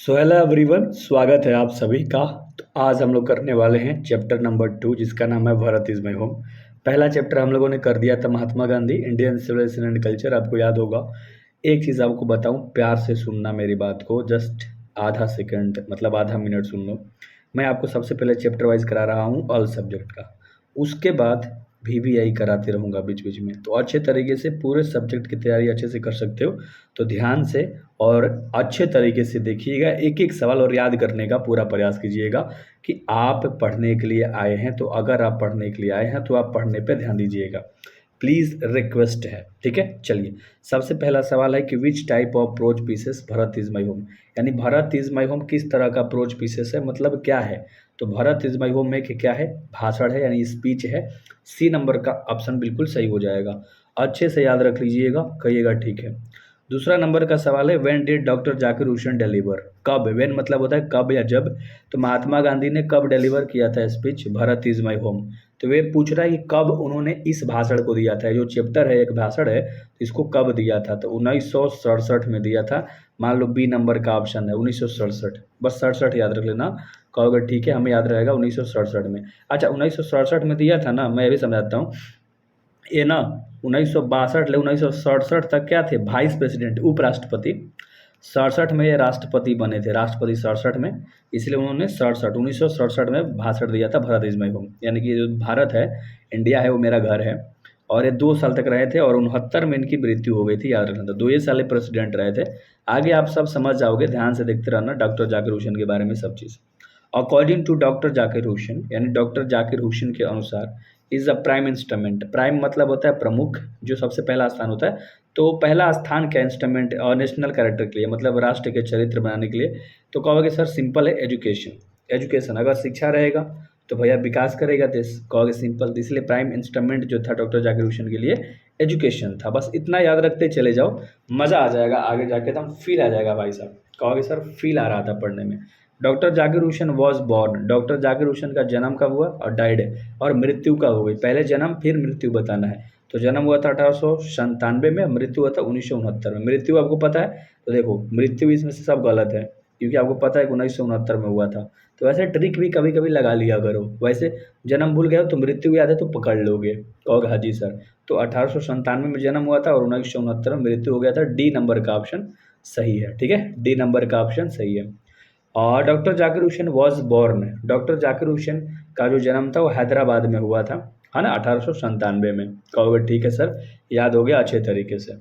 So hello everyone, स्वागत है आप सभी का। तो आज हम लोग करने वाले हैं चैप्टर नंबर 2 जिसका नाम है भारत इज माई होम। पहला चैप्टर हम लोगों ने कर दिया था Mahatma Gandhi, Indian civilization and culture. आपको याद होगा। एक चीज़ आपको बताऊं, प्यार से सुनना मेरी बात को, जस्ट आधा सेकंड मतलब आधा मिनट सुन लो। मैं आपको सबसे पहले चैप्टर वाइज करा रहा हूँ ऑल सब्जेक्ट का, उसके बाद VVI कराते रहूँगा बीच बीच में। तो अच्छे तरीके से पूरे सब्जेक्ट की तैयारी अच्छे से कर सकते हो। तो ध्यान से और अच्छे तरीके से देखिएगा, एक एक सवाल और याद करने का पूरा प्रयास कीजिएगा कि आप पढ़ने के लिए आए हैं। तो अगर आप पढ़ने के लिए आए हैं तो आप पढ़ने पे ध्यान दीजिएगा, प्लीज़ रिक्वेस्ट है। ठीक है, चलिए। सबसे पहला सवाल है कि which type of pros pieces Bharat is my home. यानी भरत इज माई होम किस तरह का प्रोज पीसेस है, मतलब क्या है। तो भरत इज माई होम में कि क्या है, भाषण है यानी स्पीच है। सी नंबर का ऑप्शन बिल्कुल सही हो जाएगा। अच्छे से याद रख लीजिएगा, कहिएगा ठीक है। दूसरा नंबर का सवाल है when did doctor Zakir Hussain deliver. कब, व्हेन मतलब होता है कब या जब। तो महात्मा गांधी ने कब डिलीवर किया था speech Bharat is my home. तो वे पूछ रहा है कि कब उन्होंने इस भाषण को दिया था। जो चैप्टर है एक भाषण है, तो इसको कब दिया था। तो 1967 में दिया था। मान लो बी नंबर का ऑप्शन है 1967, बस 67 याद रख लेना। कहोगे ठीक है, हमें याद रहेगा 1967 में। अच्छा, 1967 में दिया था ना, मैं ये भी समझाता हूँ। ये ना 1962 ले 1967 तक क्या थे, वाइस प्रेसिडेंट, उपराष्ट्रपति। 67 में ये राष्ट्रपति बने थे, राष्ट्रपति 67 में। इसलिए उन्होंने 1967 में भाषण दिया था भारत इज माई होम। यानी कि जो भारत है, इंडिया है, वो मेरा घर है। और ये 2 साल तक रहे थे और 69 में इनकी मृत्यु हो गई थी, याद रखना। तो 2 ही साल प्रेसिडेंट रहे थे। आगे आप सब समझ जाओगे, ध्यान से देखते रहना डॉक्टर जाकिर हुसैन के बारे में सब चीज़। According to doctor Zakir Hussain, यानी डॉक्टर जाकिर हुसैन के अनुसार, is a prime instrument. Prime मतलब होता है प्रमुख, जो सबसे पहला स्थान होता है। तो पहला स्थान क्या इंस्ट्रूमेंट और नेशनल कैरेक्टर के लिए, मतलब राष्ट्र के चरित्र बनाने के लिए। तो कहोगे सर सिंपल है, एजुकेशन। एजुकेशन अगर शिक्षा रहेगा तो भैया विकास करेगा देश, कहोगे सिंपल। तो इसलिए प्राइम इंस्ट्रूमेंट जो था डॉक्टर जाकिर हुसैन के लिए एजुकेशन था। बस इतना याद रखते चले जाओ, मज़ा आ जाएगा आगे जाके, एकदम फील आ जाएगा भाई साहब। कहोगे सर फील आ रहा था पढ़ने में। Doctor Zakir Hussain was born, doctor Zakir Hussain का जन्म कब हुआ और डाइड और मृत्यु कब हो गई। पहले जन्म फिर मृत्यु बताना है। तो जन्म हुआ था 1897 में, मृत्यु हुआ था 1969 में। मृत्यु आपको पता है, तो देखो मृत्यु इसमें से सब गलत है, क्योंकि आपको पता है कि 1969 में हुआ था। तो वैसे ट्रिक भी कभी कभी लगा लिया करो। वैसे जन्म भूल गए हो तो मृत्यु याद है तो पकड़ लोगे, कहोगे हाँ जी सर। तो 1897 में जन्म हुआ था और 1969 में मृत्यु हो गया था। डी नंबर का ऑप्शन सही है। ठीक है, डी नंबर का ऑप्शन सही है। और doctor Zakir Hussain was born, doctor Zakir Hussain का जो जन्म था वो हैदराबाद में हुआ था, है ना, 1897 में। कहोगे ठीक है सर, याद हो गया अच्छे तरीके से।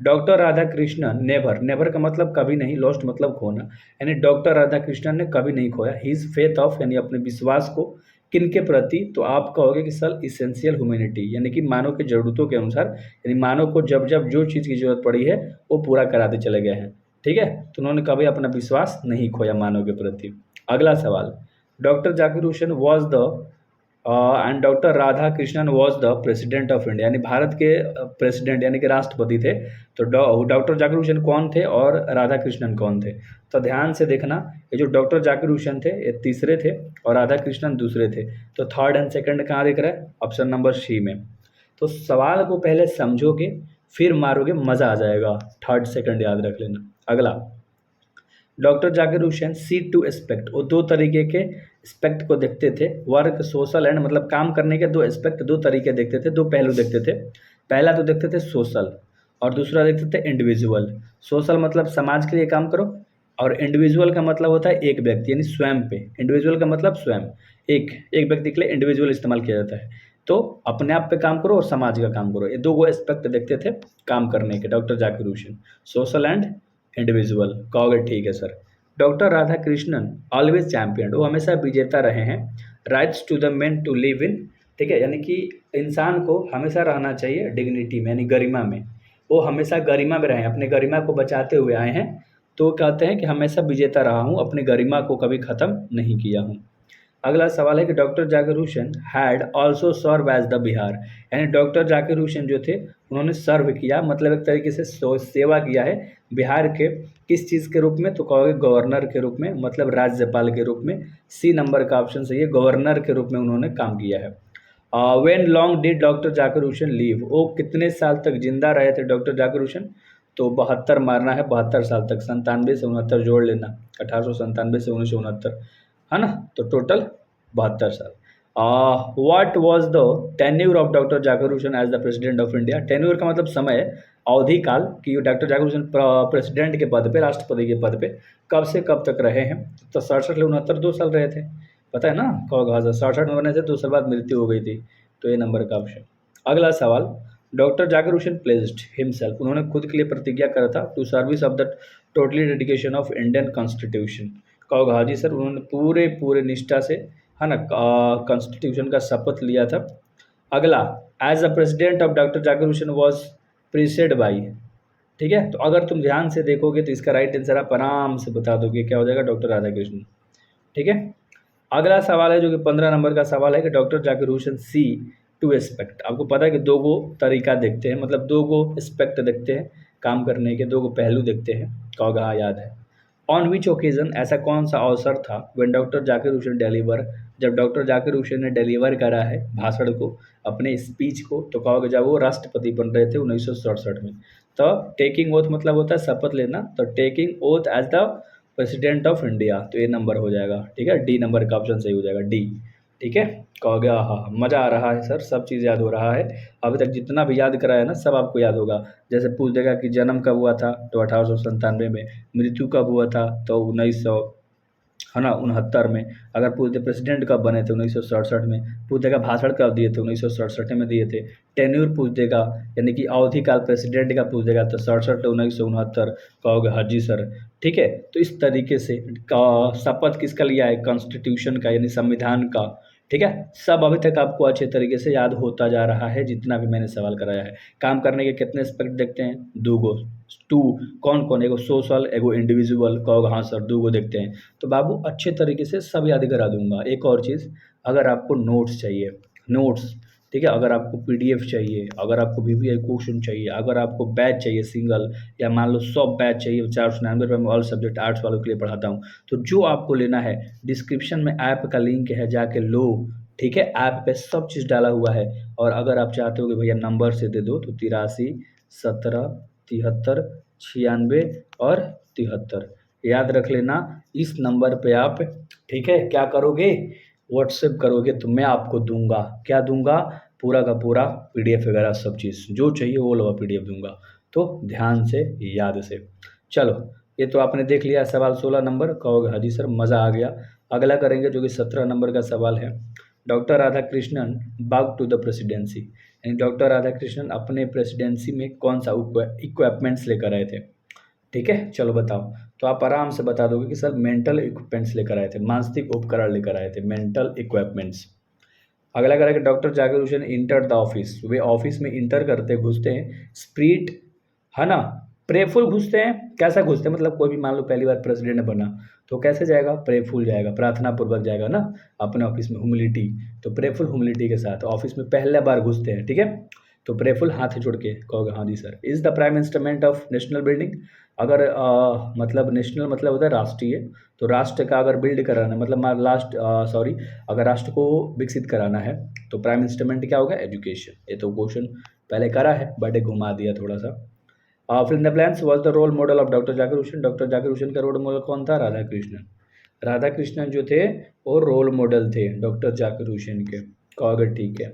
Doctor Radha Krishnan never, never का मतलब कभी नहीं, लॉस्ट मतलब खोना। यानी डॉक्टर राधा कृष्णन ने कभी नहीं खोया हिज फेथ ऑफ, यानी अपने विश्वास को किन के प्रति। तो आप कहोगे कि सर इसेंशियल ह्यूमैनिटी, यानी कि मानव की ज़रूरतों के अनुसार, यानी मानव को जब जब जो चीज़ की ज़रूरत पड़ी है वो पूरा कराते चले गए हैं। ठीक है, तो उन्होंने कभी अपना विश्वास नहीं खोया मानव के प्रति। अगला सवाल, doctor Zakir Hussain was the end doctor Radha Krishnan was the president of India, यानी भारत के प्रेसिडेंट यानी कि राष्ट्रपति थे। तो डॉक्टर जाकिर हुसैन कौन थे और राधा कृष्णन कौन थे। तो ध्यान से देखना, ये जो डॉक्टर जाकिर हुसैन थे ये तीसरे थे और राधा कृष्णन दूसरे थे। तो थर्ड एंड सेकंड कहाँ दिख रहा है, ऑप्शन नंबर सी में। तो सवाल को पहले समझोगे फिर मारोगे, मज़ा आ जाएगा। थर्ड सेकंड याद रख लेना। अगला, doctor Zakir Hussain C to aspect, वो 2 तरीके के एस्पेक्ट को देखते थे। वर्क, सोशल एंड, मतलब काम करने के 2 एस्पेक्ट, 2 तरीके देखते थे, 2 पहलू देखते थे। पहला तो देखते थे सोशल और दूसरा देखते थे इंडिविजुअल। सोशल मतलब समाज के लिए काम करो और इंडिविजुअल का मतलब होता है एक व्यक्ति यानी स्वयं पे। इंडिविजुअल का मतलब स्वयं, एक एक व्यक्ति के लिए इंडिविजुअल इस्तेमाल किया जाता है। तो अपने आप पे काम करो और समाज का काम करो, ये 2 एस्पेक्ट देखते थे काम करने के doctor Zakir Hussain, social and individual. कहोगे ठीक है sir. Doctor Radha Krishnan always champion, वो हमेशा विजेता रहे हैं। Rights to the man to live in, ठीक है, यानी कि इंसान को हमेशा रहना चाहिए डिग्निटी में यानी गरिमा में। वो हमेशा गरिमा में रहे हैं, अपने गरिमा को बचाते हुए आए हैं। तो कहते हैं कि हमेशा विजेता रहा हूँ, अपनी गरिमा को कभी ख़त्म नहीं किया हूँ। अगला सवाल है कि doctor Zakir Hussain had also serve as the Bihar, यानी डॉक्टर जाकिर हुसैन जो थे उन्होंने सर्व किया, मतलब एक तरीके से सेवा किया है बिहार के। किस चीज़ के रूप में, तो कहोगे गवर्नर के रूप में, मतलब राज्यपाल के रूप में। सी नंबर का ऑप्शन सही है, गवर्नर के रूप में उन्होंने काम किया है। When long did doctor Zakir Hussain leave, वो कितने साल तक जिंदा रहे थे डॉक्टर जाकिर हुसैन। तो 72 मारना है 72 साल तक, 97 से 69 जोड़ लेना, 1897 से 1969, है ना। तो टोटल 72 साल। What was the tenure of doctor Zakir Hussain as the president of India. Tenure का मतलब समय, अवधि काल, कि डॉक्टर जाकिर हुसैन प्रेसिडेंट के पद पे, राष्ट्रपति के पद पे कब से कब तक रहे हैं। तो 67 से 69 2 साल रहे थे, पता है ना। कब 67 में बने थे, 2 साल बाद मृत्यु हो गई थी। तो ये नंबर का ऑप्शन। अगला सवाल, doctor Zakir Hussain placed himself, उन्होंने खुद के लिए प्रतिज्ञा करा था, to service of the totally dedication of Indian constitution. कहोगे हाँ जी सर, उन्होंने पूरे पूरे निष्ठा से, है ना, कॉन्स्टिट्यूशन का शपथ लिया था। अगला, as a president of doctor Zakir Hussain was preceded by. ठीक है, तो अगर तुम ध्यान से देखोगे तो इसका राइट आंसर आप आराम से बता दोगे, क्या हो जाएगा, डॉक्टर राधाकृष्णन। ठीक है। अगला सवाल है जो कि 15 नंबर का सवाल है कि doctor Zakir Hussain C to aspect. आपको पता है कि दो गो तरीका देखते हैं, मतलब दो गो एस्पेक्ट देखते हैं काम करने के, दो गो पहलू देखते हैं। कहोगा हाँ याद है। ऑन विच ओकेजन, ऐसा कौन सा अवसर था when doctor Zakir Hussain deliver, जब डॉक्टर जाकिर हुसैन ने डिलीवर करा है भाषण को, अपने स्पीच को। तो कहोगे जब वो राष्ट्रपति बन रहे थे 1967 में। तो टेकिंग ओथ मतलब होता है शपथ लेना, तो taking oath as the president of India. तो ये नंबर हो जाएगा। ठीक है, डी नंबर का ऑप्शन सही हो जाएगा, डी। ठीक है, कहोगे हाँ मज़ा आ रहा है सर, सब चीज़ याद हो रहा है। अभी तक जितना भी याद कराया ना सब आपको याद होगा। जैसे पूछ देगा कि जन्म कब हुआ था, तो 1897 में। मृत्यु कब हुआ था, तो 1900, है ना, 69 में। अगर पूछ दे प्रेसिडेंट कब बने थे, 1967 में। पूछ देगा भाषण कब दिए थे, 1967 में दिए थे। टेन्योर पूछ देगा, यानी कि अवधि काल प्रेसिडेंट का पूछ देगा, तो 67 से 1969। कहोगे हाँ जी सर। ठीक है, तो इस तरीके से शपथ किसका लिया है, कॉन्स्टिट्यूशन का, यानी संविधान का। ठीक है, सब अभी तक आपको अच्छे तरीके से याद होता जा रहा है जितना भी मैंने सवाल कराया है। काम करने के कितने एस्पेक्ट देखते हैं, दो गो, टू। कौन कौन, एगो सोशल, एगो इंडिविजुअल। कहोगे हाँ सर, दो गो देखते हैं। तो बाबू अच्छे तरीके से सब याद करा दूंगा। एक और चीज़, अगर आपको नोट्स चाहिए, नोट्स, ठीक है, अगर आपको पीडीएफ चाहिए, अगर आपको वीवीआई क्वेश्चन चाहिए, अगर आपको बैच चाहिए सिंगल, या मान लो 100 बैच चाहिए, 499 रुपये में ऑल सब्जेक्ट आर्ट्स वालों के लिए पढ़ाता हूँ। तो जो आपको लेना है, डिस्क्रिप्शन में ऐप का लिंक है, जाके लो। ठीक है, ऐप पे सब चीज़ डाला हुआ है। और अगर आप चाहते हो कि भैया नंबर से दे दो, तो 83 17 73 96 और 73 याद रख लेना। इस नंबर पे आप, ठीक है, क्या करोगे, व्हाट्सएप करोगे, तो मैं आपको दूंगा, क्या दूंगा, पूरा का पूरा पीडीएफ वगैरह सब चीज़ जो चाहिए वो लो, पीडीएफ दूंगा। तो ध्यान से, याद से। चलो, ये तो आपने देख लिया सवाल 16 नंबर। कहोगे हाँ जी सर, मज़ा आ गया। अगला करेंगे जो कि 17 नंबर का सवाल है। Doctor Radhakrishnan bag to the presidency, यानी डॉक्टर राधाकृष्णन अपने प्रेसिडेंसी में कौन सा इक्विपमेंट्स लेकर आए थे। ठीक है, चलो बताओ। तो आप आराम से बता दोगे कि सर मेंटल इक्विपमेंट्स लेकर आए थे, मानसिक उपकरण लेकर आए थे, मेंटल इक्विपमेंट्स। अगला करें कि doctor Zakir Hussain enter the office, way office में इंटर करते घुसते हैं स्प्रीट, है ना, प्रेफुल घुसते हैं। कैसा घुसते हैं, मतलब कोई भी मान लो पहली बार प्रेसिडेंट बना तो कैसे जाएगा, प्रेफुल जाएगा, प्रार्थना पूर्वक जाएगा ना अपने ऑफिस में, ह्यूमिलिटी। तो प्रेफुल ह्यूमिलिटी के साथ ऑफिस में पहले बार घुसते हैं। ठीक है, तो प्रेफुल हाथ जोड़ के कहोगे हाँ जी sir. Is the prime instrument of national building, अगर मतलब नेशनल मतलब होता है राष्ट्रीय, तो राष्ट्र का अगर बिल्ड कराना मतलब लास्ट सॉरी अगर राष्ट्र को विकसित कराना है तो प्राइम इंस्ट्रूमेंट क्या होगा, एजुकेशन। ये तो क्वेश्चन पहले करा है बट घुमा दिया थोड़ा सा। Fill in the blanks was the role model of doctor Zakir Hussain, doctor Zakir Hussain का रोल मॉडल कौन था, राधा कृष्णन। राधा कृष्णन जो थे वो रोल मॉडल थे डॉक्टर जाकिर हुसैन के। कहोगे ठीक है।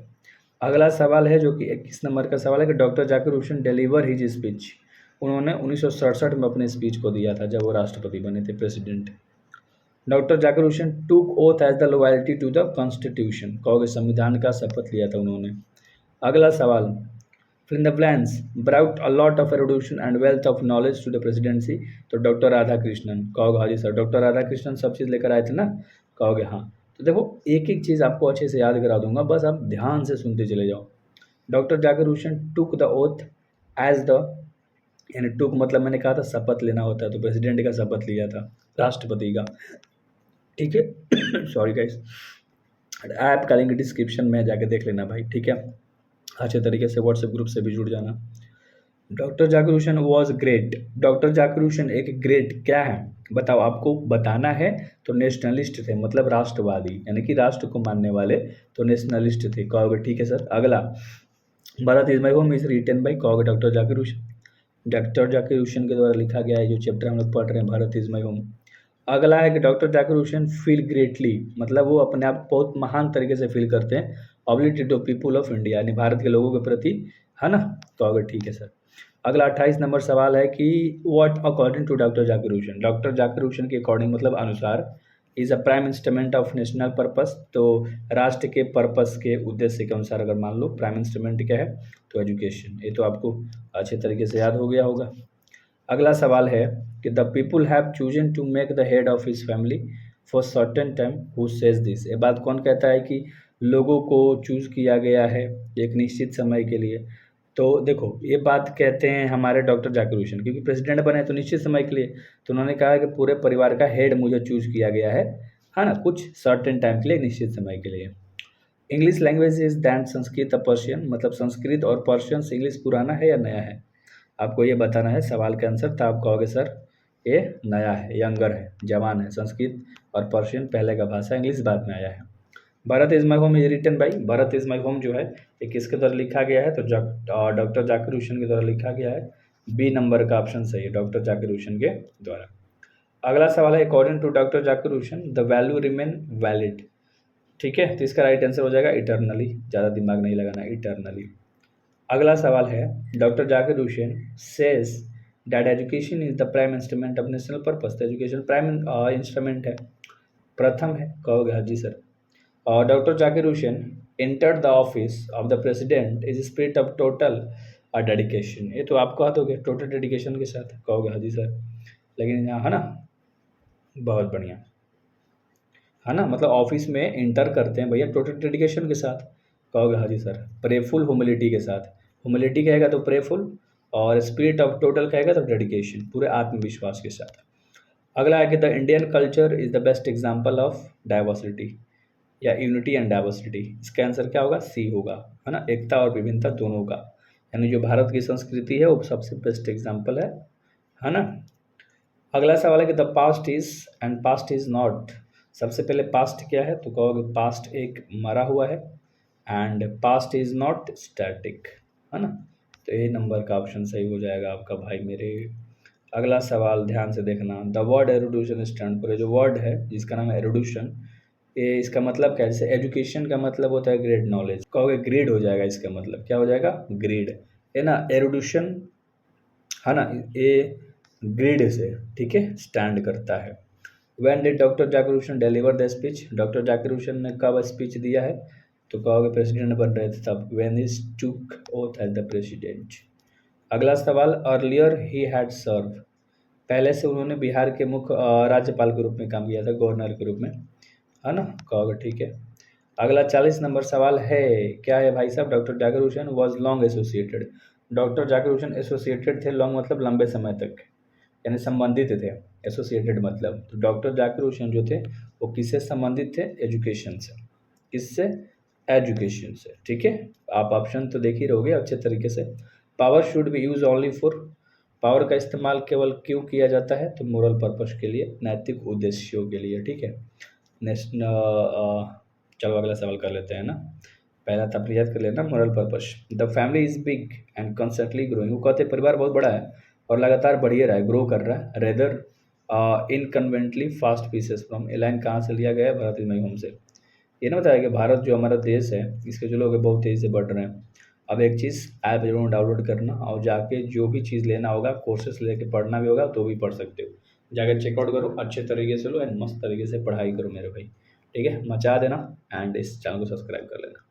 अगला सवाल है जो कि 21 नंबर का सवाल है कि doctor Zakir Hussain deliver his speech, उन्होंने 1967 में अपने स्पीच को दिया था जब वो राष्ट्रपति बने थे, president. Doctor Zakir Hussain took oath as the loyalty to the constitution, कहोगे संविधान का शपथ लिया था उन्होंने। अगला सवाल, fill in the blanks brought a lot of erudition and wealth of knowledge to the presidency, तो डॉक्टर राधा कृष्णन। कहोगे हाँ जी सर, डॉक्टर राधा कृष्णन सब चीज़ लेकर आए थे ना। कहोगे हाँ। तो देखो एक एक चीज़ आपको अच्छे से याद करा दूंगा, बस आप ध्यान से सुनते चले जाओ। Doctor Zakir Hussain took the oath as the, यानी टुक मतलब मैंने कहा था शपथ लेना होता है, तो प्रेसिडेंट का शपथ लिया था, राष्ट्रपति का। ठीक है सॉरी गाइस, ऐप का लिंक डिस्क्रिप्शन में जाके देख लेना भाई। ठीक है, अच्छे तरीके से व्हाट्सएप ग्रुप से भी जुड़ जाना। Doctor Zakir Hussain was great, doctor Zakir Hussain एक ग्रेट क्या है बताओ, आपको बताना है। तो नेशनलिस्ट थे, मतलब राष्ट्रवादी, यानी कि राष्ट्र को मानने वाले, तो नेशनलिस्ट थे। कहोगे ठीक है सर। अगला, Bharat is my home is written by, कहोगे डॉक्टर जाकिर हुसैन। डॉक्टर जाकिर हुसैन के द्वारा लिखा गया है जो चैप्टर हम लोग पढ़ रहे हैं, भारत इज़ माई होम। अगला है कि doctor Zakir Hussain feel greatly, मतलब वो अपने आप को बहुत महान तरीके से फील करते हैं, oblivious to people of India, यानी भारत के लोगों के प्रति, है ना। तो अगर ठीक है सर। अगला 28 नंबर सवाल है कि what according to doctor Zakir Hussain, doctor Zakir Hussain के अकॉर्डिंग मतलब अनुसार is a prime instrument of national purpose, तो राष्ट्र के पर्पस के उद्देश्य के अनुसार अगर मान लो प्राइम इंस्ट्रूमेंट क्या है तो एजुकेशन, ये तो आपको अच्छे तरीके से याद हो गया होगा। अगला सवाल है कि the people have chosen to make the head of his family for certain time, who says this, ये बात कौन कहता है कि लोगों को चूज किया गया है एक निश्चित समय के लिए। तो देखो ये बात कहते हैं हमारे डॉक्टर जाकिर हुसैन, क्योंकि प्रेसिडेंट बने तो निश्चित समय के लिए, तो उन्होंने कहा कि पूरे परिवार का हेड मुझे चूज किया गया है ना, कुछ सर्टेन टाइम के लिए, निश्चित समय के लिए। English language is then Sanskrit Persian, मतलब संस्कृत और पर्शियन से इंग्लिश पुराना है या नया है, आपको ये बताना है सवाल के आंसर। तो आप कहोगे सर ये नया है, यंगर है, जवान है। संस्कृत और पर्शियन पहले का भाषा, इंग्लिश बाद में आया है। Bharat is my home is written by, Bharat is my home जो है ये किसके द्वारा लिखा गया है, तो डॉक्टर जाकिर हुसैन के द्वारा लिखा गया है। बी नंबर का ऑप्शन सही है, डॉक्टर जाकिर हुसैन के द्वारा। अगला सवाल है according to doctor Zakir Hussain the value remain valid, ठीक है, तो इसका राइट आंसर हो जाएगा इटरनली, ज़्यादा दिमाग नहीं लगाना, इटरनली। अगला सवाल है doctor Zakir Hussain says that education is the prime instrument of national purpose, तो एजुकेशन प्राइम इंस्ट्रूमेंट है, प्रथम है, कहोगे हाँ जी सर। और doctor Zakir Hussain entered the office of the president is spirit of total dedication, ये तो आपको हाथ हो गया, टोटल डेडिकेशन के साथ, कहोगे हाँ जी सर। लेकिन यहाँ है ना, बहुत बढ़िया, है ना, मतलब ऑफिस में इंटर करते हैं भैया टोटल डेडिकेशन के साथ, कहोगे हाँ जी सर। प्रेफुल ह्यूमिलिटी के साथ, ह्यूमिलिटी कहेगा तो प्रेफुल, और स्पिरिट ऑफ टोटल कहेगा तो डेडिकेशन, पूरे आत्मविश्वास के साथ। अगला है कि the Indian culture is the best example of diversity या यूनिटी एंड डाइवर्सिटी, इसका आंसर क्या होगा, सी होगा, है ना, एकता और विभिन्नता दोनों का, यानी जो भारत की संस्कृति है वो सबसे बेस्ट एग्जाम्पल है ना। अगला सवाल है कि the past is and past is not, सबसे पहले पास्ट क्या है, तो कहोगे पास्ट एक मरा हुआ है, and past is not static, है ना, तो ये नंबर का ऑप्शन सही हो जाएगा आपका भाई मेरे। अगला सवाल ध्यान से देखना, द वर्ड एरुडिशन स्टैंड पर, जो वर्ड है जिसका नाम है एरुडिशन, ये इसका मतलब क्या है, जैसे एजुकेशन का मतलब होता है ग्रेड नॉलेज, कहोगे ग्रेड हो जाएगा, इसका मतलब क्या हो जाएगा, ग्रेड, है ना, एरुडिशन, है ना, ये ग्रेड से, ठीक है, स्टैंड करता है। When did doctor Zakir Hussain deliver the speech, doctor Zakir Hussain ने कब स्पीच दिया है, तो कहोगे प्रेसिडेंट बन रहे थे तब, when he took oath as the president. अगला सवाल, अर्लियर ही हैड सर्व, पहले से उन्होंने बिहार के मुख्य राज्यपाल के रूप में काम किया था, गवर्नर के रूप में, है ना, कहोगे ठीक है। अगला 40 नंबर सवाल है, क्या है भाई साहब, doctor Zakir Hussain was long associated, doctor Zakir Hussain associated थे, लॉन्ग मतलब लंबे समय तक, यानी संबंधित थे, एसोसिएटेड मतलब, तो डॉक्टर जाकिर हुसैन जो थे वो किससे संबंधित थे, एजुकेशन से, किससे, एजुकेशन से, ठीक है। आप ऑप्शन तो देख ही रहोगे अच्छे तरीके से। Power should be use only for, power का इस्तेमाल केवल क्यों किया जाता है, तो मोरल पर्पस के लिए, नैतिक उद्देश्यों के लिए, ठीक है। नेशनल, चलो अगला सवाल कर लेते हैं ना, पहला तो आप याद कर लेना, moral purpose, the family is big and constantly growing, वो कहते हैं परिवार बहुत बड़ा है और लगातार बढ़िए रहा है, ग्रो कर रहा है, rather inconveniently fast pieces from, a line कहाँ से लिया गया है, भारत इज माई होम से। ये ना बताया कि भारत जो हमारा देश है इसके जो लोग हैं बहुत तेज़ी से बढ़ रहे हैं। अब एक चीज़ ऐप जरूर डाउनलोड करना और जाके जो भी चीज़ लेना होगा, कोर्सेस लेके पढ़ना भी होगा तो भी पढ़ सकते हो, जाकर चेकआउट करो, अच्छे तरीके से लो एंड मस्त तरीके से पढ़ाई करो मेरे भाई, ठीक है, मचा देना एंड इस चैनल को सब्सक्राइब कर लेना।